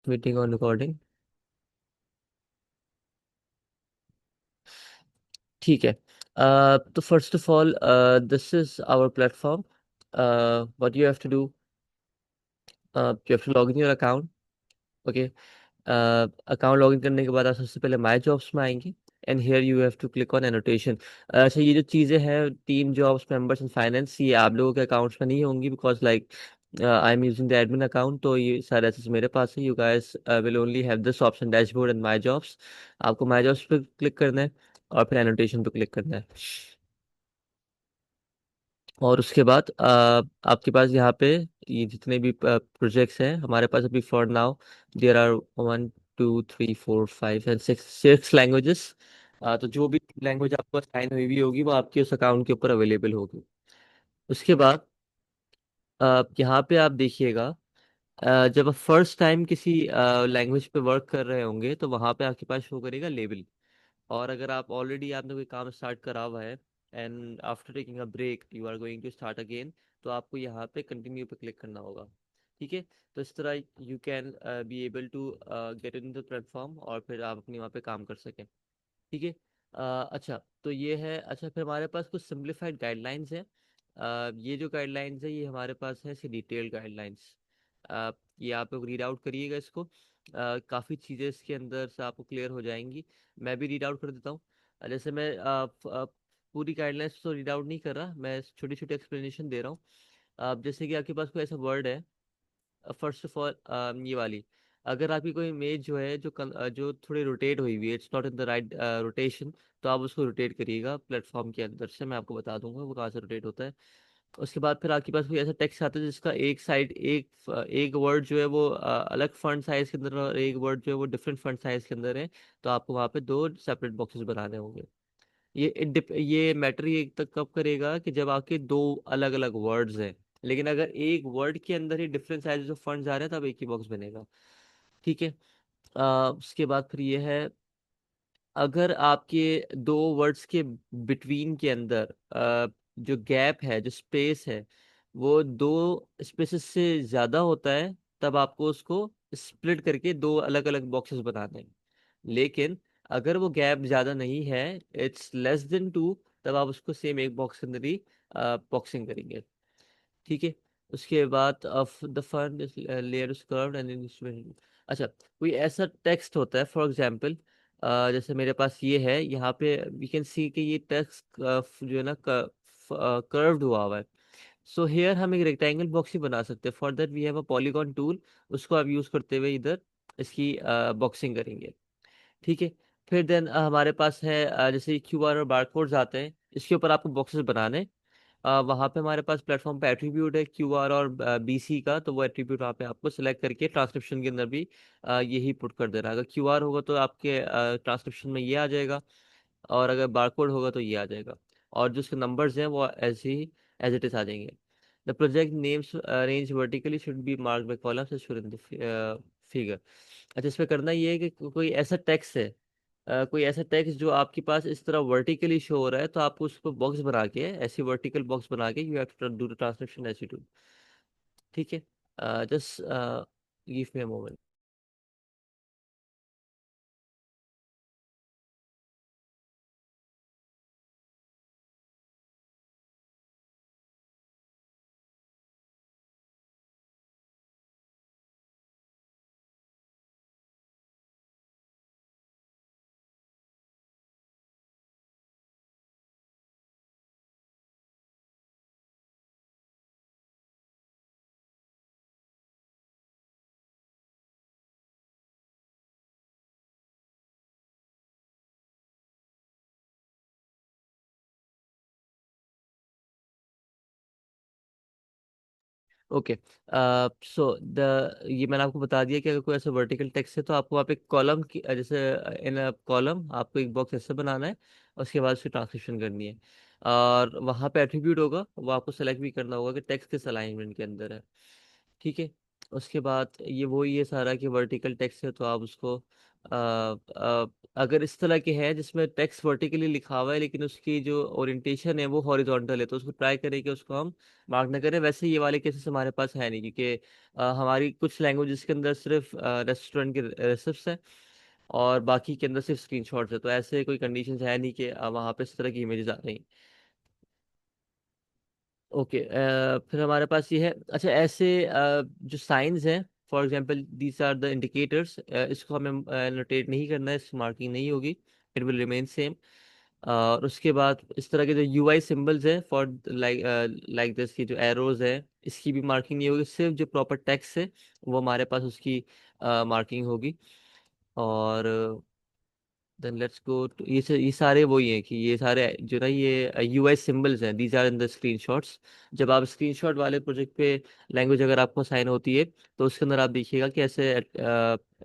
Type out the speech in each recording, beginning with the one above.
Meeting on recording. ठीक है। तो first of all, this is our platform. What you have to do, you have to log in your account. Okay. Account login करने के बाद आप सबसे पहले माई जॉब्स में आएंगे। And here you have to click on annotation. अच्छा, ये जो चीज़ें हैं, team jobs, members and finance, ये आप लोगों के अकाउंट्स में नहीं होंगी, because like I am using the admin account, तो ये सारे एसेस मेरे पास है। You guys will only have this option, dashboard and my jobs. आपको माई जॉब्स पे क्लिक करना है और फिर एनोटेशन पे क्लिक करना है। और उसके बाद आपके पास यहाँ पे ये जितने भी प्रोजेक्ट्स हैं हमारे पास अभी, for now there are 1 2 3 4 5 and 6 languages. तो जो भी लैंग्वेज आपको साइन हुई हुई होगी वो आपके उस अकाउंट के ऊपर अवेलेबल होगी। उसके बाद यहाँ पे आप देखिएगा, जब आप फर्स्ट टाइम किसी लैंग्वेज पे वर्क कर रहे होंगे तो वहाँ पे आपके पास शो करेगा लेबल। और अगर आप ऑलरेडी आपने कोई काम स्टार्ट करा हुआ है and after taking a break you are going to start again, तो आपको यहाँ पे कंटिन्यू पे क्लिक करना होगा। ठीक है। तो इस तरह you can be able to get in the platform और फिर आप अपनी वहाँ पे काम कर सकें। ठीक है। अच्छा, तो ये है। अच्छा, फिर हमारे पास कुछ सिंप्लीफाइड गाइडलाइंस हैं। ये जो गाइडलाइंस है ये हमारे पास है इसकी डिटेल्ड गाइडलाइंस। ये आप लोग रीड आउट करिएगा इसको। काफ़ी चीज़ें इसके अंदर से आपको क्लियर हो जाएंगी। मैं भी रीड आउट कर देता हूँ। जैसे मैं पूरी गाइडलाइंस तो रीड आउट नहीं कर रहा, मैं छोटी छोटी एक्सप्लेनेशन दे रहा हूँ। जैसे कि आपके पास कोई ऐसा वर्ड है, फर्स्ट ऑफ ऑल ये वाली, अगर आपकी कोई इमेज जो है जो थोड़ी रोटेट हुई हुई है, it's not in the right rotation, तो आप उसको रोटेट करिएगा प्लेटफॉर्म के अंदर से। मैं आपको बता दूंगा वो कहाँ से रोटेट होता है। उसके बाद फिर आपके पास कोई ऐसा टेक्स्ट आता है जिसका एक साइड, एक वर्ड जो है वो अलग फॉन्ट साइज के अंदर और एक वर्ड जो है वो डिफरेंट फॉन्ट साइज के अंदर है, तो आपको वहाँ पे दो सेपरेट बॉक्सेस बनाने होंगे। ये मैटर ये तक कब करेगा कि जब आपके दो अलग अलग वर्ड्स हैं, लेकिन अगर एक वर्ड के अंदर ही डिफरेंट साइजेस ऑफ फंड्स आ रहे हैं तब एक ही बॉक्स बनेगा। ठीक है। उसके बाद फिर ये है, अगर आपके दो वर्ड्स के बिटवीन के अंदर जो गैप है, जो स्पेस है, वो दो स्पेसेस से ज्यादा होता है, तब आपको उसको स्प्लिट करके दो अलग अलग बॉक्सेस बनाने हैं। लेकिन अगर वो गैप ज्यादा नहीं है, इट्स लेस देन 2, तब आप उसको सेम एक बॉक्स के अंदर ही बॉक्सिंग करेंगे। ठीक है। उसके बाद of the fund layer is curved and instrument. अच्छा, कोई ऐसा टेक्स्ट होता है, फॉर एग्जांपल जैसे मेरे पास ये है, यहाँ पे वी कैन सी कि ये टेक्स्ट जो है ना कर्व्ड हुआ हुआ है। सो हेयर हम एक रेक्टेंगल बॉक्स ही बना सकते हैं। For that we have a polygon tool, उसको आप यूज करते हुए इधर इसकी बॉक्सिंग करेंगे। ठीक है। फिर देन हमारे पास है जैसे क्यूआर और बारकोड्स आते हैं, इसके ऊपर आपको बॉक्सेस बनाने। वहाँ पे हमारे पास प्लेटफॉर्म पे एट्रीब्यूट है क्यूआर और बीसी का, तो वो एट्रीब्यूट वहाँ पे आपको सेलेक्ट करके ट्रांसक्रिप्शन के अंदर भी यही पुट कर देना। अगर क्यूआर होगा तो आपके ट्रांसक्रिप्शन में ये आ जाएगा, और अगर बारकोड होगा तो ये आ जाएगा। और जो उसके नंबर्स हैं वो ऐसे ही एज इट इज आ जाएंगे। The project names arrange vertically should be marked by columns as shown in the figure. अच्छा, इसमें करना ये है कि कोई ऐसा टेक्स्ट है, कोई ऐसा टेक्स्ट जो आपके पास इस तरह वर्टिकली शो हो रहा है, तो आपको उसको बॉक्स बना के, ऐसी वर्टिकल बॉक्स बना के, you have to do the translation as you do. ठीक है। Just give me a moment. Okay. So the ये मैंने आपको बता दिया कि अगर कोई ऐसा वर्टिकल टेक्स्ट है तो आपको वहाँ पे कॉलम की जैसे इन कॉलम आपको एक बॉक्स ऐसे बनाना है, उसके बाद उसकी ट्रांसलेशन करनी है। और वहाँ पे एट्रीब्यूट होगा, वो आपको सेलेक्ट भी करना होगा कि टेक्स्ट किस अलाइनमेंट के अंदर है। ठीक है। उसके बाद ये सारा कि वर्टिकल टेक्स्ट है तो आप उसको अ, अगर इस तरह के हैं जिसमें टेक्स्ट वर्टिकली लिखा हुआ है लेकिन उसकी जो ओरिएंटेशन है वो हॉरिजॉन्टल है, तो उसको ट्राई करें कि उसको हम मार्क ना करें। वैसे ये वाले केसेस हमारे पास है नहीं, क्योंकि हमारी कुछ लैंग्वेजेस के अंदर सिर्फ रेस्टोरेंट के रेसिप्स हैं और बाकी के अंदर सिर्फ स्क्रीनशॉट्स है, तो ऐसे कोई कंडीशन है नहीं कि वहाँ पे इस तरह की इमेजेस आ रही हैं। ओके, फिर हमारे पास ये है। अच्छा, ऐसे जो साइंस हैं, for example these are the indicators, इसको हमें नोटेट नहीं करना है, इस मार्किंग नहीं होगी, इट विल रिमेन सेम। और उसके बाद इस तरह के जो यूआई सिंबल्स हैं फॉर लाइक लाइक दिस, की जो एरोज है, इसकी भी मार्किंग नहीं होगी, सिर्फ जो प्रॉपर टेक्स्ट है वो हमारे पास उसकी मार्किंग होगी। और देन लेट्स गो टू ये सारे वही हैं कि ये सारे जो ना ये यूआई सिंबल्स हैं, these are in the screenshots. जब आप स्क्रीनशॉट वाले प्रोजेक्ट पे लैंग्वेज अगर आपको साइन होती है तो उसके अंदर आप देखिएगा कि ऐसे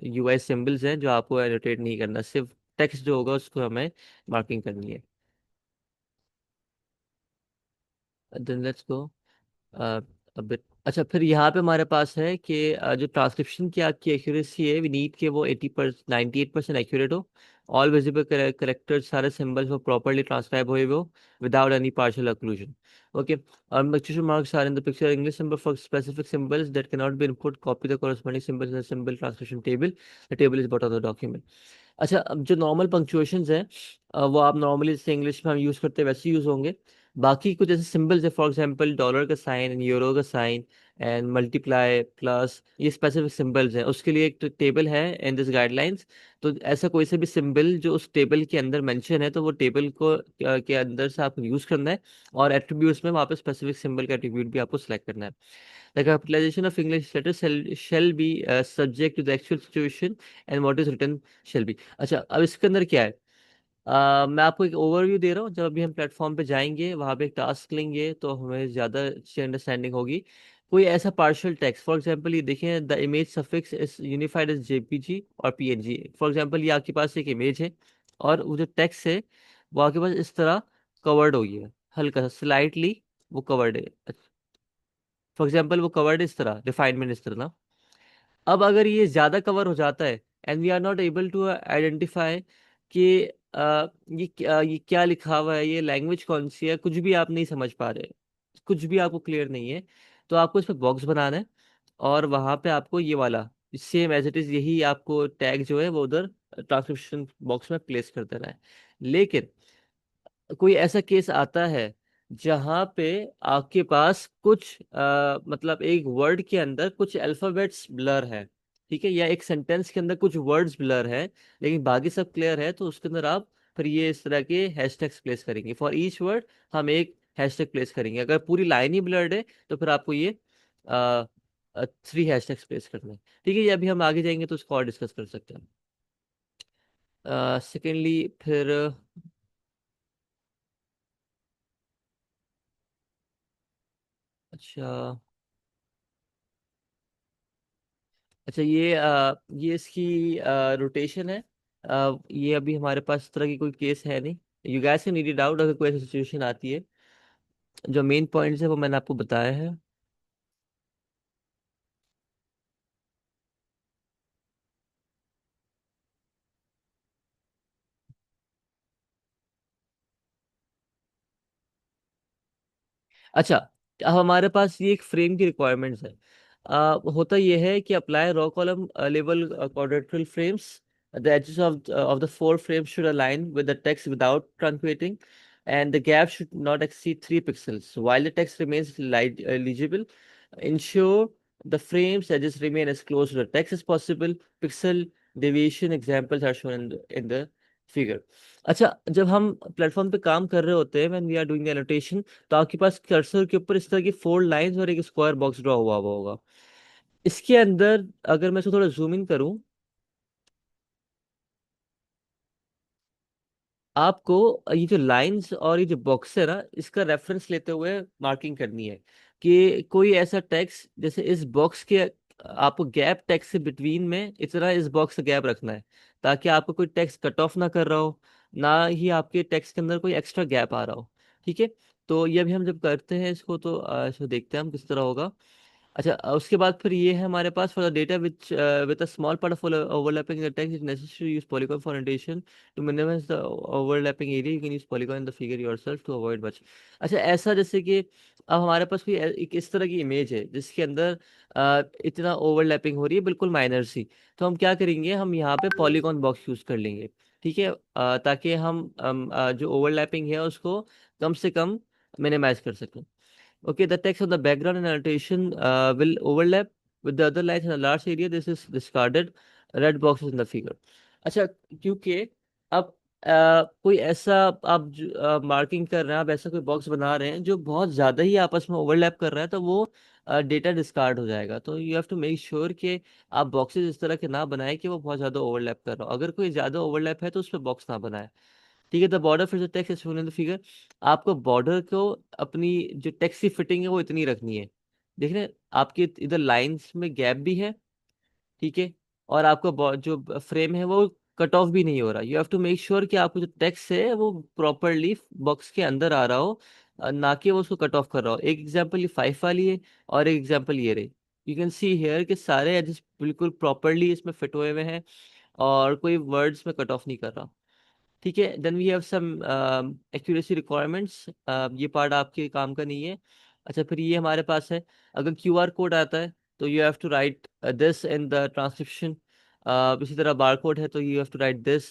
यूआई सिंबल्स हैं जो आपको एनोटेट नहीं करना, सिर्फ टेक्स्ट जो होगा उसको हमें मार्किंग करनी है। Then let's go bit. अच्छा, फिर यहाँ पे हमारे पास है कि जो ट्रांसक्रिप्शन की आपकी एक्यूरेसी है, वी नीड कि वो 98% एक्यूरेट हो। ऑल विजिबल करेक्टर्स, सारे सिंबल्स वो प्रॉपरली ट्रांसक्राइब हुए हो without any partial occlusion. Okay, punctuation marks are in the picture. English symbol for specific symbols that cannot be input. Copy the corresponding symbols in the symbol transcription table. The table is bottom of the document. अच्छा, अब जो normal punctuations हैं वो आप normally जैसे English में हम use करते हैं वैसे यूज़ होंगे। बाकी कुछ ऐसे सिंबल्स है, फॉर एग्जांपल डॉलर का साइन एंड यूरो का साइन एंड मल्टीप्लाई प्लस, ये स्पेसिफिक सिंबल्स हैं, उसके लिए एक टेबल है इन दिस गाइडलाइंस। तो ऐसा कोई से भी सिंबल जो उस टेबल के अंदर मेंशन है तो वो टेबल को के अंदर से आपको यूज़ करना है, और एट्रीब्यूट्स में वहाँ पे स्पेसिफिक सिंबल का एट्रीब्यूट भी आपको सेलेक्ट करना है। The capitalization of English letters shall be subject to the actual situation and what is written shall be. अच्छा, अब इसके अंदर क्या है? मैं आपको एक ओवरव्यू दे रहा हूँ। जब अभी हम प्लेटफॉर्म पे जाएंगे वहां पे एक टास्क लेंगे तो हमें ज़्यादा अच्छी अंडरस्टैंडिंग होगी। कोई ऐसा पार्शियल टेक्स्ट, फॉर एग्जांपल ये देखें, the image suffix is unified as JPG और पीएनजी। फॉर एग्जांपल ये आपके पास एक इमेज है और वो जो टेक्स्ट है वो आपके पास इस तरह कवर्ड हो गया है, हल्का सा स्लाइटली वो कवर्ड है। फॉर एग्जाम्पल वो कवर्ड इस तरह, रिफाइनमेंट इस तरह ना। अब अगर ये ज्यादा कवर हो जाता है and we are not able to identify कि ये क्या लिखा हुआ है, ये लैंग्वेज कौन सी है, कुछ भी आप नहीं समझ पा रहे, कुछ भी आपको क्लियर नहीं है, तो आपको इस पर बॉक्स बनाना है और वहां पे आपको ये वाला सेम एज इट इज यही आपको टैग जो है वो उधर ट्रांसक्रिप्शन बॉक्स में प्लेस कर देना है। लेकिन कोई ऐसा केस आता है जहां पे आपके पास कुछ मतलब एक वर्ड के अंदर कुछ अल्फाबेट्स ब्लर है, ठीक है, या एक सेंटेंस के अंदर कुछ वर्ड्स ब्लर है लेकिन बाकी सब क्लियर है, तो उसके अंदर आप फिर ये इस तरह के हैशटैग्स प्लेस करेंगे। फॉर ईच वर्ड हम एक हैशटैग प्लेस करेंगे। अगर पूरी लाइन ही ब्लर्ड है तो फिर आपको ये 3 हैशटैग्स प्लेस करने हैं। ठीक है, ये अभी हम आगे जाएंगे तो उसको और डिस्कस कर सकते हैं। सेकेंडली फिर अच्छा, अच्छा ये इसकी रोटेशन है। ये अभी हमारे पास इस तरह की कोई केस है नहीं। You gas can read it out अगर कोई ऐसी सिचुएशन आती है। जो मेन पॉइंट्स है वो मैंने आपको बताया है। अच्छा, अब हमारे पास ये एक फ्रेम की रिक्वायरमेंट्स है। होता यह है कि apply row column level quadratural frames. The edges of the 4 frames should align with the text without truncating, and the gap should not exceed 3 pixels. While the text remains legible, ensure the frames edges remain as close to the text as possible. Pixel deviation examples are shown in the figure. अच्छा, जब हम platform पे काम कर रहे होते हैं when we are doing the annotation, तो आपके पास कर्सर के ऊपर इस तरह की 4 लाइंस और एक स्क्वायर बॉक्स ड्रॉ हुआ होगा। इसके अंदर अगर मैं इसको थोड़ा जूम इन करूं, आपको ये जो लाइंस और ये जो बॉक्स है ना, इसका रेफरेंस लेते हुए मार्किंग करनी है कि कोई ऐसा टेक्स्ट जैसे इस बॉक्स के, आपको गैप टेक्स्ट से बिटवीन में इतना इस बॉक्स का गैप रखना है ताकि आपको कोई टेक्स्ट कट ऑफ ना कर रहा हो, ना ही आपके टेक्स्ट के अंदर कोई एक्स्ट्रा गैप आ रहा हो। ठीक है, तो ये अभी हम जब करते हैं इसको तो इसको देखते हैं हम किस तरह होगा। अच्छा, उसके बाद फिर ये है हमारे पास for the data which with a small part of overlapping the text is necessary use polygon for notation to minimise the overlapping area, you can use polygon in the figure yourself to avoid much. अच्छा, ऐसा जैसे कि अब हमारे पास कोई एक इस तरह की इमेज है जिसके अंदर इतना ओवरलैपिंग हो रही है, बिल्कुल माइनर सी, तो हम क्या करेंगे, हम यहाँ पे पॉलीगॉन बॉक्स यूज कर लेंगे। ठीक है, ताकि हम जो ओवरलैपिंग है उसको कम से कम मिनिमाइज कर सकें। Okay, the text on the background and annotation will overlap with the other lines in a large area. This is discarded red boxes in the figure. अच्छा, क्योंकि अब कोई ऐसा आप मार्किंग कर रहे हैं, आप ऐसा कोई बॉक्स बना रहे हैं जो बहुत ज्यादा ही आपस में ओवरलैप कर रहा है, तो वो डेटा डिस्कार्ड हो जाएगा। तो you have to make sure कि आप बॉक्सेस इस तरह के ना बनाएं कि वो बहुत ज्यादा ओवरलैप कर रहा हो। अगर कोई ज्यादा ओवरलैप है तो उस पर बॉक्स ना बनाए। ठीक है, द बॉर्डर फिर text is shown in the figure. आपको बॉर्डर को अपनी जो टेक्स्ट की फिटिंग है वो इतनी रखनी है। देख रहे हैं, आपके इधर लाइंस में गैप भी है। ठीक है, और आपका जो फ्रेम है वो कट ऑफ भी नहीं हो रहा। You have to make sure कि आपको जो टेक्स्ट है वो प्रॉपरली बॉक्स के अंदर आ रहा हो, ना कि वो उसको कट ऑफ कर रहा हो। एक एग्जांपल ये 5 वाली है, और एक एग्जांपल ये रही। यू कैन सी हेयर कि सारे एजेस बिल्कुल प्रॉपरली इसमें फिट हुए हुए हैं, और कोई वर्ड्स में कट ऑफ नहीं कर रहा। ठीक है, then we have some accuracy requirements. ये पार्ट आपके काम का नहीं है। अच्छा, फिर ये हमारे पास है, अगर क्यूआर कोड आता है तो you have to write this in the transcription. इसी तरह बार कोड है तो you have to write this.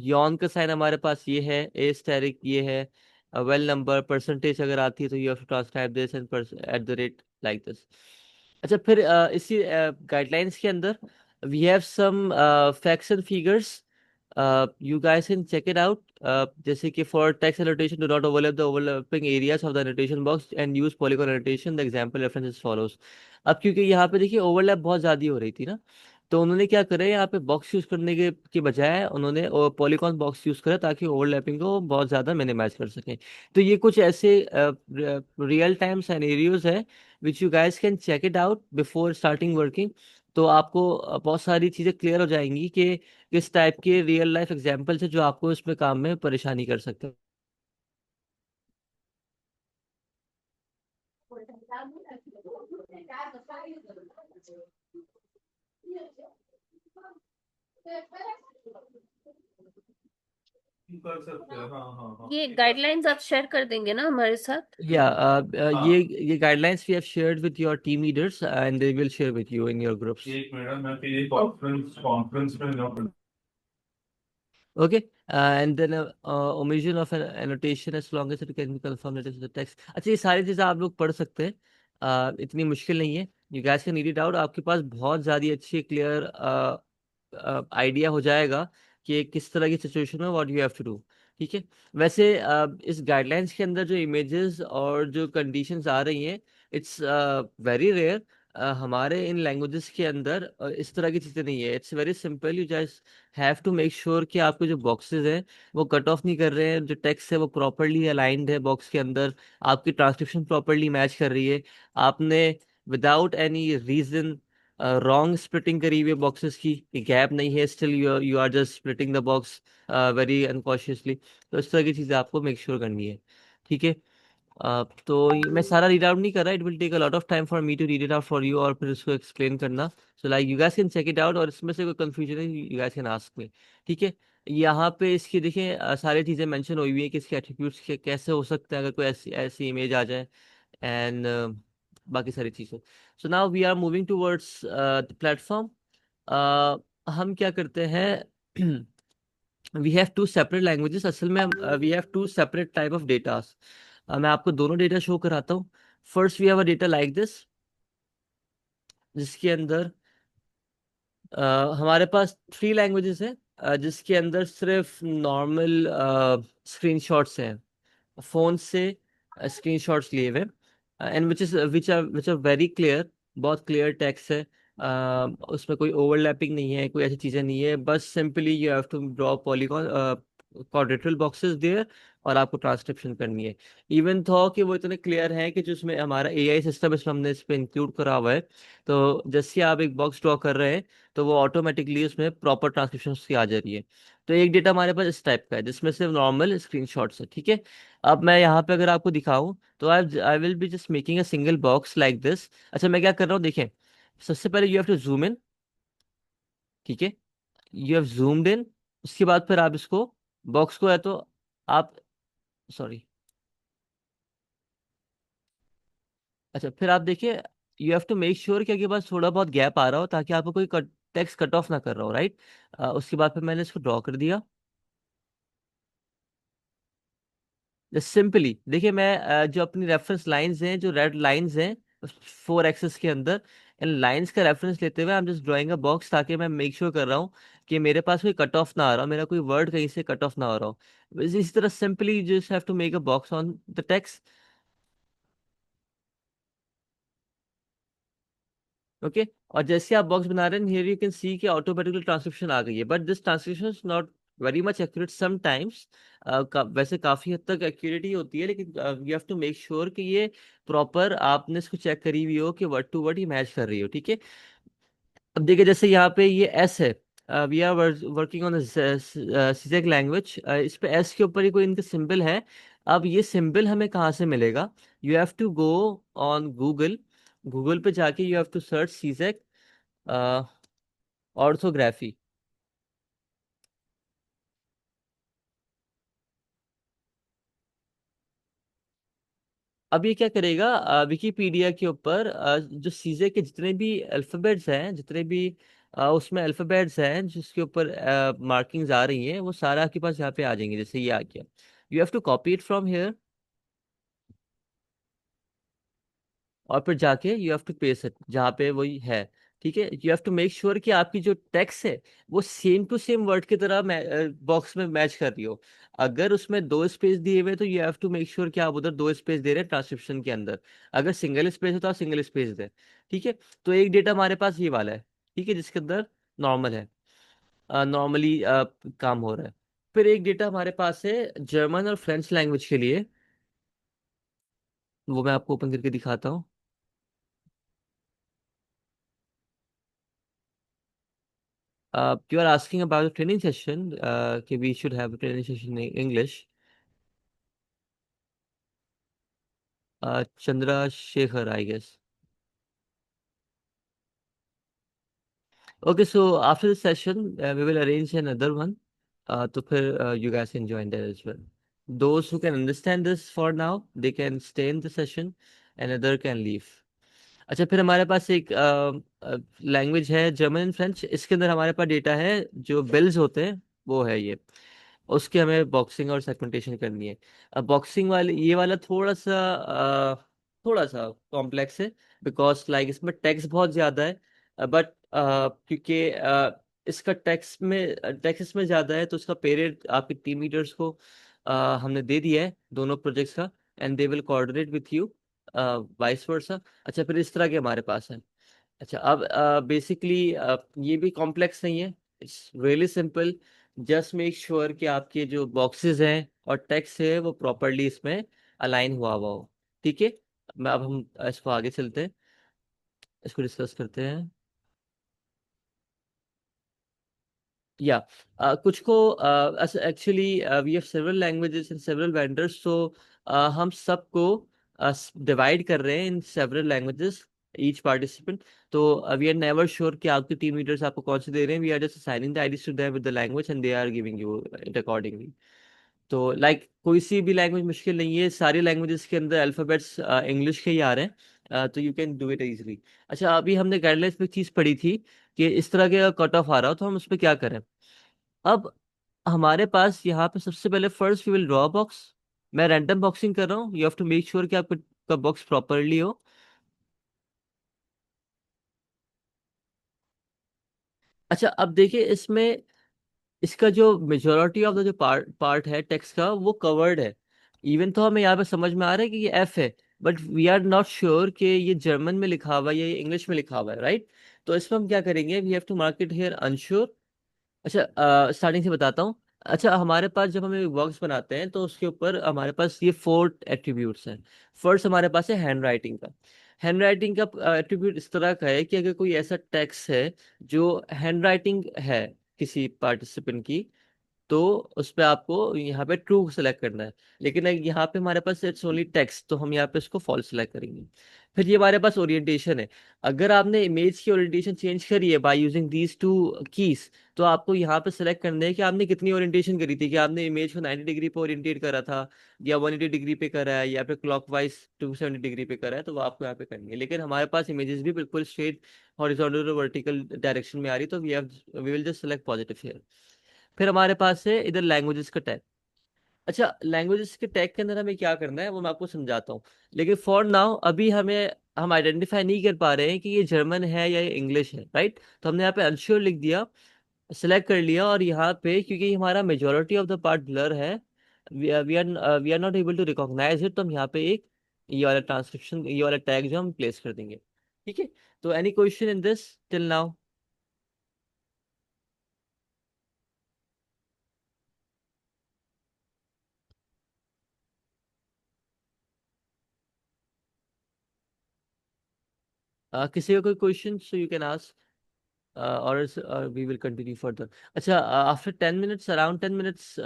यॉन का साइन हमारे पास ये है, ए स्टेरिक ये है, वेल नंबर परसेंटेज अगर आती है तो you have to transcribe this and at the rate like this. अच्छा, फिर इसी गाइडलाइंस के अंदर we have some facts and figures, you guys can check it out. जैसे कि for text annotation do not overlap the overlapping areas of the annotation box and use polygon annotation, the example reference is follows. अब क्योंकि यहाँ पे देखिए overlap बहुत ज्यादा हो रही थी ना, तो उन्होंने क्या करे, यहाँ पे बॉक्स यूज करने के बजाय उन्होंने पॉलीगॉन बॉक्स यूज करा ताकि ओवरलैपिंग को बहुत ज्यादा मिनिमाइज कर सकें। तो ये कुछ ऐसे रियल टाइम सिनेरियोज है which you guys can check it out before starting working. तो आपको बहुत सारी चीजें क्लियर हो जाएंगी कि किस टाइप के रियल लाइफ एग्जांपल्स है जो आपको इसमें काम में परेशानी कर सकते हैं। कर सकते हैं, हाँ हाँ हाँ। ये गाइडलाइंस आप शेयर कर देंगे ना हमारे साथ? या हाँ, ये guidelines we have shared with your team leaders and they will share with you in your groups. एक मिनट, मैं फिर ये कॉन्फ्रेंस कॉन्फ्रेंस में जाऊँ। Okay, and then omission of an annotation as long as it can be confirmed that it is the text। अच्छा, ये सारी चीजें आप लोग पढ़ सकते हैं, इतनी मुश्किल नहीं है। You gas can read it out, आपके पास बहुत ज़्यादा अच्छी क्लियर आइडिया हो जाएगा कि किस तरह की सिचुएशन में what you have to do. ठीक है, वैसे इस गाइडलाइंस के अंदर जो इमेजेस और जो कंडीशंस आ रही हैं, इट्स वेरी रेयर। हमारे इन लैंग्वेजेस के अंदर इस तरह की चीज़ें नहीं है। It's very simple, you just have to make sure कि आपके जो बॉक्सेस हैं वो कट ऑफ नहीं कर रहे हैं, जो टेक्स्ट है वो प्रॉपरली अलाइंड है बॉक्स के अंदर, आपकी ट्रांसक्रिप्शन प्रॉपरली मैच कर रही है। आपने without any reason wrong splitting करी हुई है बॉक्सेस की, गैप नहीं है, still you are just splitting the box very unconsciously. तो इस तरह की चीज़ें आपको मेक श्योर करनी है। ठीक है, तो मैं सारा रीड आउट नहीं कर रहा, it will take a lot of time for me to read it out for you और फिर उसको एक्सप्लेन करना। So like you guys can check it out, और इसमें से कोई कंफ्यूजन है you guys can ask me. ठीक है, यहाँ पे इसकी देखिए सारी चीज़ें मेंशन हुई हुई है कि इसके एट्रीब्यूट्स कैसे हो सकते हैं अगर कोई ऐसी ऐसी इमेज आ जाए, एंड बाकी सारी चीज़ें। So now we are moving towards the platform. हम क्या करते हैं, we have to separate languages. असल में we have to separate type of datas. मैं आपको दोनों डेटा शो कराता हूँ। First we have a data like this, जिसके अंदर हमारे पास 3 लैंग्वेजेस हैं, जिसके अंदर सिर्फ नॉर्मल स्क्रीनशॉट्स हैं, फोन से स्क्रीनशॉट्स लिए हुए, and which are very clear. बहुत क्लियर टेक्स्ट है, उसमें कोई ओवरलैपिंग नहीं है, कोई ऐसी चीज़ें नहीं है, बस simply you have to draw polygon quadrilateral boxes there, और आपको ट्रांसक्रिप्शन करनी है। इवन थॉ कि वो इतने क्लियर हैं कि जो इसमें हमारा एआई सिस्टम इसमें हमने इस पर इंक्लूड करा हुआ है, तो जैसे ही आप एक बॉक्स ड्रॉ कर रहे हैं तो वो ऑटोमेटिकली उसमें प्रॉपर ट्रांसक्रिप्शन उसकी आ जा रही है। तो एक डेटा हमारे पास इस टाइप का है जिसमें सिर्फ नॉर्मल स्क्रीनशॉट्स है, ठीक है। अब मैं यहाँ पे अगर आपको दिखाऊं तो I will be just making a single box like this. अच्छा, मैं क्या कर रहा हूँ देखें। सबसे पहले you have to zoom in, ठीक है। You have zoomed in. उसके बाद फिर आप इसको बॉक्स को है तो आप, सॉरी, अच्छा फिर आप देखिए, you have to make sure कि आपके पास थोड़ा बहुत गैप आ रहा हो ताकि आपको कोई टेक्स्ट कट ऑफ ना कर रहा हो, राइट। उसके बाद फिर मैंने इसको ड्रॉ कर दिया। सिंपली देखिए, मैं जो अपनी रेफरेंस लाइंस हैं, जो रेड लाइंस हैं 4 एक्सेस के अंदर, इन लाइंस का रेफरेंस लेते हुए I am just drawing a box ताकि मैं मेक श्योर कर रहा हूँ कि मेरे पास कोई कट ऑफ ना आ रहा हो, मेरा कोई वर्ड कहीं से कट ऑफ ना हो रहा हो। इसी तरह simply just have to make a box on the text. Okay. और जैसे आप बॉक्स बना रहे हैं, हियर यू कैन सी कि ऑटोमेटिकली ट्रांसक्रिप्शन आ गई है, but this transcription is not very much accurate sometimes. वैसे काफी हद तक एक्यूरेट ही होती है, लेकिन you have to make sure कि ये प्रॉपर आपने इसको चेक करी हुई हो कि वर्ड टू वर्ड ही मैच कर रही हो, ठीक है। अब देखिए जैसे यहाँ पे ये एस है, वी आर वर्किंग ऑन सीजेक लैंग्वेज, इस पे एस के ऊपर ही कोई इनका सिंबल है। अब ये सिंबल हमें कहाँ से मिलेगा। You have to go on Google. Google पे जाके यू हैव टू सर्च सीजेक ऑर्थोग्राफी। अब ये क्या करेगा, विकिपीडिया के ऊपर जो सीजे के जितने भी अल्फाबेट्स हैं, जितने भी उसमें अल्फाबेट्स हैं जिसके ऊपर मार्किंग्स आ रही हैं, वो सारा आपके पास यहाँ पे आ जाएंगे। जैसे ये आ गया, you have to copy it from here और फिर जाके you have to paste it जहाँ पे वही है, ठीक है। You have to make sure कि आपकी जो टेक्स्ट है वो सेम टू सेम वर्ड की तरह बॉक्स में मैच कर रही हो। अगर उसमें 2 स्पेस दिए हुए तो you have to make sure कि आप उधर 2 स्पेस दे रहे हैं ट्रांसक्रिप्शन के अंदर। अगर सिंगल स्पेस हो तो आप सिंगल स्पेस दें, ठीक है। तो एक डेटा हमारे पास ये वाला है, ठीक है, जिसके अंदर नॉर्मल है, नॉर्मली काम हो रहा है। फिर एक डेटा हमारे पास है जर्मन और फ्रेंच लैंग्वेज के लिए, वो मैं आपको ओपन करके दिखाता हूँ। You are asking about a training session, कि we should have a training session in English. Chandrasekhar, I guess. Okay, so after the session, we will arrange another one. To फिर you guys can join that as well. Those who can understand this for now, they can stay in the session, and other can leave. अच्छा, फिर हमारे पास एक language है German and French. इसके अंदर हमारे पास data है, जो बिल्स होते हैं वो है ये। उसके हमें बॉक्सिंग और सेगमेंटेशन करनी है। अब बॉक्सिंग वाले ये वाला थोड़ा सा कॉम्प्लेक्स है, बिकॉज लाइक इसमें टेक्स्ट बहुत ज़्यादा है, बट क्योंकि इसका टेक्स्ट इसमें ज़्यादा है तो इसका पीरियड आपके टीम लीडर्स को हमने दे दिया है दोनों प्रोजेक्ट्स का, and they will coordinate with you, vice versa. अच्छा, फिर इस तरह के हमारे पास है। अच्छा, अब बेसिकली ये भी कॉम्प्लेक्स नहीं है, it's really simple. Just make sure कि आपके जो बॉक्सेस हैं और टेक्स्ट है वो प्रॉपरली इसमें अलाइन हुआ हो, ठीक है। मैं अब हम इसको आगे चलते हैं, इसको डिस्कस करते हैं। या कुछ को actually we have several languages and several vendors, तो हम सबको डिवाइड कर रहे हैं in several languages, each participant. तो वी आर नेवर श्योर कि आपके टीम लीडर्स आपको कौन से दे रहे हैं। We are just assigning the IDs to them with the language and they are giving you it accordingly. तो कोई सी भी लैंग्वेज मुश्किल नहीं है, सारी लैंग्वेजेस के अंदर अल्फाबेट्स इंग्लिश के ही आ रहे हैं, तो you can do it easily. अच्छा, अभी हमने गाइडलाइंस में चीज़ पढ़ी थी कि इस तरह के कट ऑफ आ रहा हो तो हम उस पर क्या करें। अब हमारे पास यहाँ पे सबसे पहले first we will draw box. मैं रैंडम बॉक्सिंग कर रहा हूँ, you have to make sure कि आपका बॉक्स प्रॉपरली हो। अच्छा, अब देखिए इसमें इसका जो मेजोरिटी ऑफ द जो पार्ट पार्ट है टेक्स्ट का वो कवर्ड है। इवन तो हमें यहाँ पे समझ में आ रहा है कि ये एफ है, but we are not sure कि ये जर्मन में लिखा हुआ है या ये इंग्लिश में लिखा हुआ है, राइट। तो इसमें हम क्या करेंगे, we have to mark it here unsure. अच्छा, स्टार्टिंग से बताता हूँ। अच्छा, हमारे पास जब हम एक बॉक्स बनाते हैं तो उसके ऊपर हमारे पास ये 4 एट्रीब्यूट्स हैं। फर्स्ट हमारे पास है हैंड राइटिंग का। हैंड राइटिंग का एट्रीब्यूट इस तरह का है कि अगर कोई ऐसा टेक्स्ट है जो हैंड राइटिंग है किसी पार्टिसिपेंट की, तो उस पे आपको यहाँ पे ट्रू सेलेक्ट करना है। लेकिन अगर यहाँ पे हमारे पास इट्स ओनली टेक्स्ट, तो हम यहाँ पे इसको फॉल्स सेलेक्ट करेंगे। फिर ये हमारे पास ओरिएंटेशन है। अगर आपने इमेज की ओरिएंटेशन चेंज करी है by using these two keys, तो आपको यहाँ पे सेलेक्ट करना है कि आपने कितनी ओरिएंटेशन करी थी, कि आपने इमेज को 90 डिग्री पे ओरिएंटेट करा था, या 180 डिग्री पे करा है, या फिर क्लॉकवाइज 270 डिग्री पे करा है, तो वो आपको यहाँ पे करनी है। लेकिन हमारे पास इमेजेस भी बिल्कुल स्ट्रेट हॉरिजॉन्टल और वर्टिकल डायरेक्शन में आ रही, तो we will just select positive here. फिर हमारे पास है इधर लैंग्वेजेस का टैग। अच्छा, लैंग्वेजेस के टैग के अंदर हमें क्या करना है वो मैं आपको समझाता हूँ। लेकिन फॉर नाउ अभी हम आइडेंटिफाई नहीं कर पा रहे हैं कि ये जर्मन है या ये इंग्लिश है, राइट? तो हमने यहाँ पे अनश्योर लिख दिया, सिलेक्ट कर लिया, और यहाँ पे क्योंकि हमारा majority of the part blur है, we are not able to recognise it, तो हम यहाँ पे एक ये वाला ट्रांसक्रिप्शन, ये वाला टैग जो हम प्लेस कर देंगे। ठीक है? तो any question in this till now? किसी का कोई question, so you can ask, or else, we will continue further. Acha, after 10 minutes, around 10 minutes,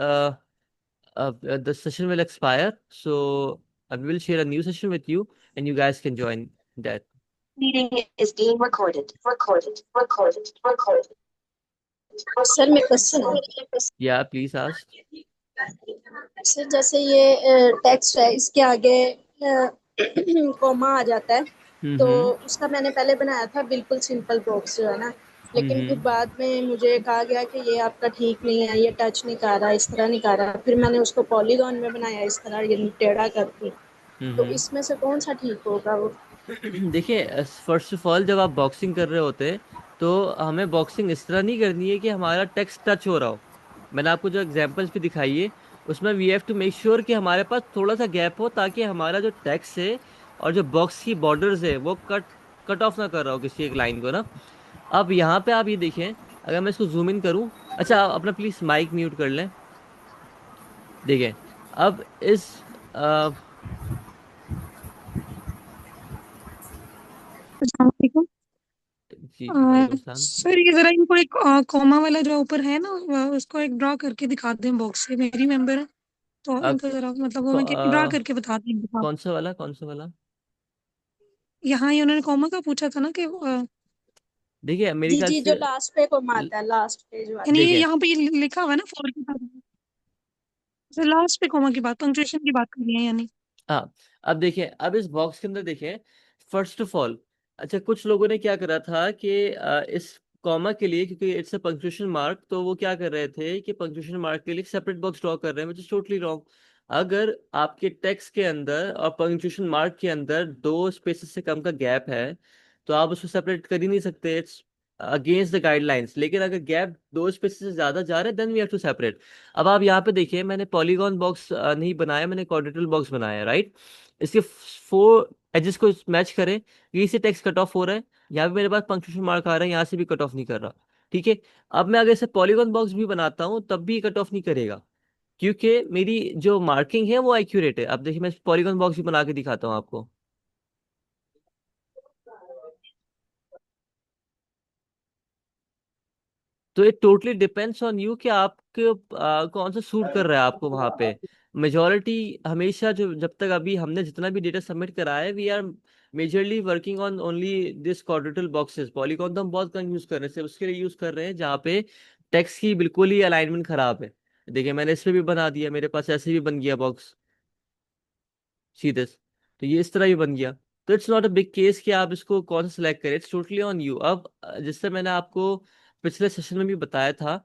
the session will expire. So we will share a new session with you, and you guys can join that. Meeting is being recorded. Recorded. Recorded. Recorded. Sir मैं question है Yeah, please ask. Sir, जैसे ये text है, इसके आगे comma आ जाता है, तो हम्म। उसका मैंने पहले बनाया था बिल्कुल सिंपल बॉक्स जो है ना, लेकिन फिर हम्म। बाद में मुझे कहा गया कि ये आपका ठीक नहीं है, ये टच नहीं कर रहा, इस तरह नहीं कर रहा, फिर मैंने उसको पॉलीगॉन में बनाया इस तरह, ये टेढ़ा करके। तो हम्म। इसमें से कौन सा ठीक होगा वो? देखिए, फर्स्ट ऑफ ऑल जब आप बॉक्सिंग कर रहे होते हैं, तो हमें बॉक्सिंग इस तरह नहीं करनी है कि हमारा टेक्स्ट टच हो रहा हो। मैंने आपको जो एग्जांपल्स भी दिखाई है, उसमें we have to make sure कि हमारे पास थोड़ा सा गैप हो, ताकि हमारा जो टेक्स्ट है और जो बॉक्स की बॉर्डर्स है वो कट कट ऑफ ना कर रहा हो किसी एक लाइन को ना। अब यहाँ पे आप ये देखें, अगर मैं इसको जूम इन करूँ, अच्छा आप अपना प्लीज माइक म्यूट कर लें। देखें, अब इस अस्सलामुअलैकुम। जी वालेकुम सलाम। सर ये जरा इनको एक कॉमा वाला जो ऊपर है ना, उसको एक ड्रॉ करके दिखा दें, बॉक्स से मेरी मेंबर है, तो अब इनको जरा मतलब वो मैं ड्रॉ करके बता दें दिखा। कौन सा वाला, कौन सा वाला? यहाँ ये उन्होंने कॉमा का पूछा था ना कि देखिए मेरे जी ख्याल जी, से जो लास्ट पे कॉमा आता है, लास्ट पेज वाला। यानी ये देखिए, यहाँ पे ये लिखा हुआ है ना फॉर के बाद, सर लास्ट पे कॉमा की बात, पंक्चुएशन की बात कर रही है यानी। हाँ, अब देखिए, अब इस बॉक्स के अंदर देखें, फर्स्ट ऑफ ऑल, अच्छा कुछ लोगों ने क्या करा था कि इस कॉमा के लिए, क्योंकि इट्स अ पंक्चुएशन मार्क, तो वो क्या कर रहे थे कि पंक्चुएशन मार्क के लिए सेपरेट बॉक्स ड्रॉ कर रहे हैं, विच इज टोटली रॉन्ग। अगर आपके टेक्स्ट के अंदर और पंक्चुएशन मार्क के अंदर 2 स्पेसेस से कम का गैप है, तो आप उसको सेपरेट कर ही नहीं सकते, इट्स अगेंस्ट द गाइडलाइंस। लेकिन अगर गैप 2 स्पेसेस से ज्यादा जा रहे हैं, then we have to separate. अब आप यहाँ पे देखिए, मैंने पॉलीगॉन बॉक्स नहीं बनाया, मैंने क्वाड्रेटल बॉक्स बनाया, राइट? इसके 4 एजेस को मैच करें, ये से टेक्स्ट कट ऑफ हो रहा है, यहाँ पे मेरे पास पंक्चुएशन मार्क आ रहा है, यहाँ से भी कट ऑफ नहीं कर रहा। ठीक है? अब मैं अगर इसे पॉलीगॉन बॉक्स भी बनाता हूँ, तब भी कट ऑफ नहीं करेगा, क्योंकि मेरी जो मार्किंग है वो एक्यूरेट है। अब देखिए, मैं पॉलीगॉन बॉक्स भी बना के दिखाता हूँ आपको। तो it totally depends on you कि आपके कौन सा सूट कर रहा है आपको वहां पे। मेजोरिटी हमेशा, जो जब तक अभी हमने जितना भी डेटा सबमिट कराया है, we are majorly working on only this quadrilateral boxes. Polygon तो हम बहुत कम यूज कर रहे हैं, सिर्फ उसके लिए यूज कर रहे हैं जहाँ पे टेक्स्ट की बिल्कुल ही अलाइनमेंट खराब है। देखिए, मैंने इस पे भी बना दिया, मेरे पास ऐसे भी बन गया बॉक्स सीधे, तो ये इस तरह भी बन गया। तो it's not a big case कि आप इसको कौन सा सिलेक्ट करें, इट्स टोटली ऑन यू। अब जिससे मैंने आपको पिछले सेशन में भी बताया था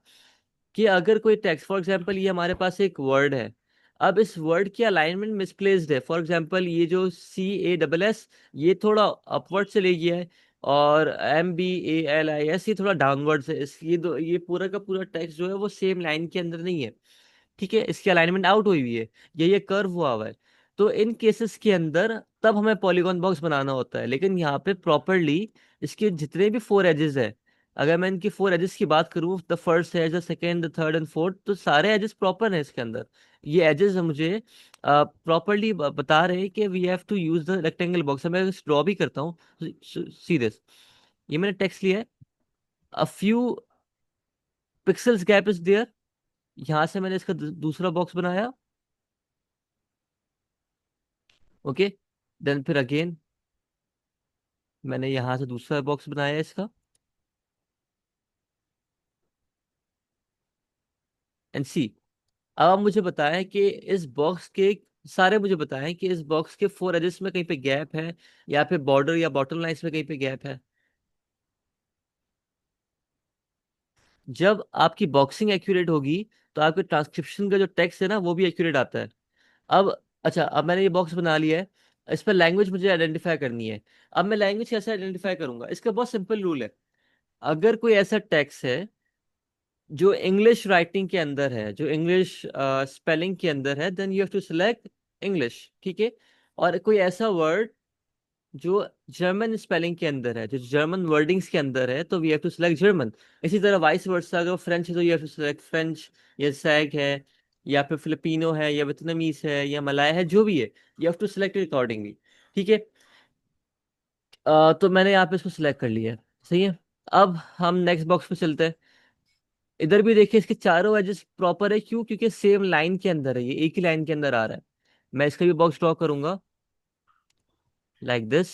कि अगर कोई टेक्स्ट, फॉर एग्जांपल ये हमारे पास एक वर्ड है, अब इस वर्ड की अलाइनमेंट मिसप्लेस्ड है। फॉर एग्जांपल ये जो CASS, ये थोड़ा अपवर्ड से ले गया है, और MBALIS ये थोड़ा डाउनवर्ड से, इस ये पूरा का पूरा टेक्स्ट जो है वो सेम लाइन के अंदर नहीं है। ठीक है? इसकी अलाइनमेंट आउट हुई हुई है, ये कर्व हुआ हुआ है। तो इन केसेस के अंदर तब हमें पॉलीगॉन बॉक्स बनाना होता है। लेकिन यहाँ पे प्रॉपरली इसके जितने भी 4 एजेस है, अगर मैं इनकी 4 एजेस की बात करूँ, the first edge, the second, the third and fourth, तो सारे एजेस प्रॉपर हैं इसके अंदर। ये एजेस मुझे प्रॉपरली बता रहे हैं कि we have to use the rectangle box. मैं ड्रॉ भी करता हूँ, सी दिस, ये मैंने टेक्स्ट लिया है, a few pixels gap is there, यहाँ से मैंने इसका दूसरा बॉक्स बनाया। ओके, देन फिर अगेन मैंने यहाँ से दूसरा बॉक्स बनाया इसका, एंड सी। अब आप मुझे बताएं कि इस बॉक्स के सारे मुझे बताएं कि इस बॉक्स के 4 एजेस में कहीं पे गैप है, या फिर बॉर्डर या बॉटम लाइंस में कहीं पे गैप है। जब आपकी बॉक्सिंग एक्यूरेट होगी तो आपके ट्रांसक्रिप्शन का जो टेक्स्ट है ना वो भी एक्यूरेट आता है। अब अच्छा, अब मैंने ये बॉक्स बना लिया है, इस पर लैंग्वेज मुझे आइडेंटिफाई करनी है। अब मैं लैंग्वेज कैसे आइडेंटिफाई करूंगा, इसका बहुत सिंपल रूल है। अगर कोई ऐसा टेक्स्ट है जो इंग्लिश राइटिंग के अंदर है, जो इंग्लिश स्पेलिंग के अंदर है, then you have to select English, ठीक है। और कोई ऐसा वर्ड जो जर्मन स्पेलिंग के अंदर है, जो जर्मन वर्डिंग्स के अंदर है, तो we have to select German. इसी तरह वाइस वर्सा, अगर फ्रेंच है तो you have to select French, या सैग है, या फिर फिलिपिनो है, या वियतनामीज है, या मलाय है, जो भी है, you have to select accordingly, ठीक है। तो मैंने यहाँ पे इसको सिलेक्ट कर लिया है, सही है। अब हम नेक्स्ट बॉक्स पे चलते हैं। इधर भी देखिए, इसके चारों एजेस प्रॉपर है, क्यों? क्योंकि सेम लाइन के अंदर है, ये एक ही लाइन के अंदर आ रहा है। मैं इसका भी बॉक्स ड्रॉ करूंगा लाइक दिस।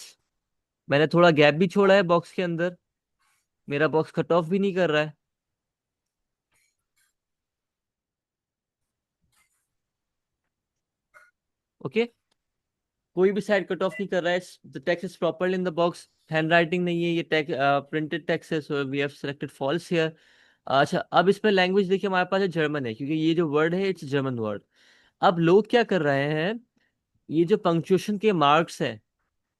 मैंने थोड़ा गैप भी छोड़ा है बॉक्स के अंदर, मेरा बॉक्स कट ऑफ भी नहीं कर रहा है। ओके, कोई भी साइड कट ऑफ नहीं कर रहा है। The text is properly in the box. Handwriting नहीं है, ये टेक्स्ट प्रिंटेड टेक्स्ट है, so we have selected false here. अच्छा, अब इसमें लैंग्वेज देखिए, हमारे पास है जर्मन है, क्योंकि ये जो वर्ड है इट्स जर्मन वर्ड। अब लोग क्या कर रहे हैं, ये जो पंक्चुएशन के मार्क्स हैं,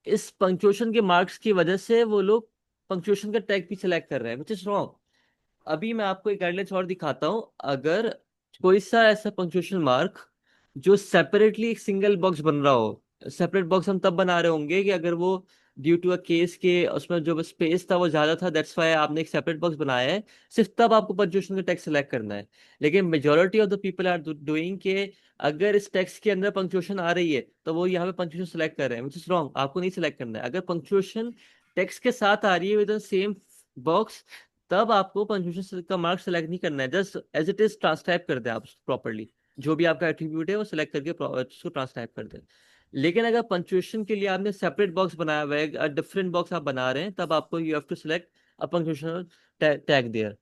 इस पंक्चुएशन के मार्क्स की वजह से वो लोग पंक्चुएशन का टैग भी सिलेक्ट कर रहे हैं, विच इज रॉन्ग। अभी मैं आपको एक गाइडलाइंस और दिखाता हूँ। अगर कोई सा ऐसा पंक्चुएशन मार्क जो सेपरेटली एक सिंगल बॉक्स बन रहा हो, सेपरेट बॉक्स हम तब बना रहे होंगे कि अगर वो ड्यू टू अ केस के उसमें जो स्पेस था वो ज्यादा था, दैट्स वाई आपने एक सेपरेट बॉक्स बनाया है, सिर्फ तब आपको पंक्चुएशन का टेक्स्ट सेलेक्ट करना है। लेकिन majority of the people are doing के अगर इस टेक्स्ट के अंदर पंक्चुएशन आ रही है तो वो यहाँ पे पंक्चुएशन सेलेक्ट कर रहे हैं, विच इज रॉन्ग। आपको नहीं सेलेक्ट करना है। अगर पंक्चुएशन टेक्स्ट के साथ आ रही है विद द सेम बॉक्स, तब आपको पंक्चुएशन का मार्क सेलेक्ट नहीं करना है, just as it is transcribe कर दें आप प्रॉपरली। जो भी आपका एट्रीब्यूट है वो सिलेक्ट करके उसको ट्रांसक्राइब कर दें। लेकिन अगर पंक्चुएशन के लिए आपने सेपरेट बॉक्स बनाया हुआ है, डिफरेंट बॉक्स आप बना रहे हैं, तब आपको you have to select a punctuation tag there,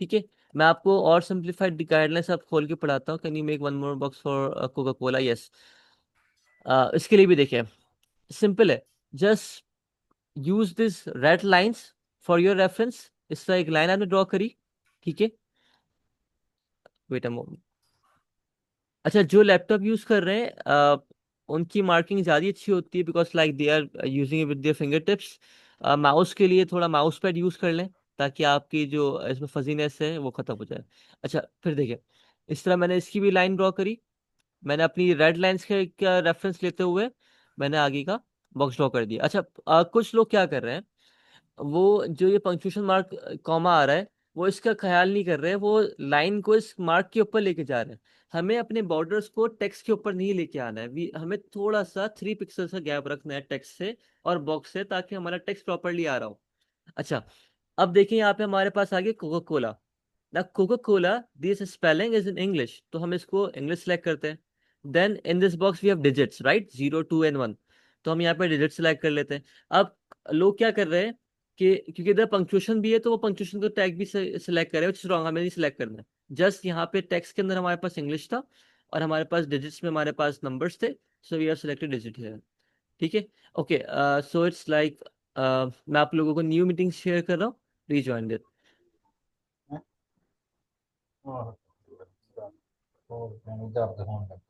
ठीक है। मैं आपको और सिंपलीफाइड गाइडलाइंस आप खोल के पढ़ाता हूँ। Can you make one more box for Coca Cola? Yes. इसके लिए भी देखिए, सिंपल है। Just use this red lines for your reference. इस तरह एक लाइन आपने ड्रॉ करी, ठीक है। Wait a moment. अच्छा, जो लैपटॉप यूज कर रहे हैं उनकी मार्किंग ज़्यादा अच्छी होती है, because like they are using with their fingertips. Mouse के लिए थोड़ा माउस पैड यूज कर लें, ताकि आपकी जो इसमें फजीनेस है वो खत्म हो जाए। अच्छा, फिर देखिए, इस तरह मैंने इसकी भी लाइन ड्रॉ करी। मैंने अपनी रेड लाइंस के का रेफरेंस लेते हुए मैंने आगे का बॉक्स ड्रॉ कर दिया। अच्छा, कुछ लोग क्या कर रहे हैं, वो जो ये पंक्चुएशन मार्क कॉमा आ रहा है, वो इसका ख्याल नहीं कर रहे हैं, वो लाइन को इस मार्क के ऊपर लेके जा रहे हैं। हमें अपने बॉर्डर्स को टेक्स्ट के ऊपर नहीं लेके आना है। हमें थोड़ा सा 3 पिक्सल का गैप रखना है टेक्स्ट से और बॉक्स से, ताकि हमारा टेक्स्ट प्रॉपरली आ रहा हो। अच्छा, अब देखिए यहाँ पे हमारे पास आ गया कोका कोला। ना Coca Cola, this spelling is in English, तो हम इसको इंग्लिश सेलेक्ट करते हैं। Then in this box we have digits, right, 0 2 and 1, तो हम यहाँ पे डिजिट सेलेक्ट कर लेते हैं। अब लोग क्या कर रहे हैं कि क्योंकि इधर पंक्चुएशन भी है, तो वो पंक्चुएशन का टैग भी सिलेक्ट करें, which is wrong, हमें नहीं सिलेक्ट करना है। जस्ट यहाँ पे टेक्स्ट के अंदर हमारे पास इंग्लिश था, और हमारे पास डिजिट्स में हमारे पास नंबर्स थे, so we are selected digit है, ठीक है। ओके, सो इट्स लाइक मैं आप लोगों को न्यू मीटिंग शेयर कर रहा हूँ, प्लीज ज्वाइन इट। और दर्द होने लगा।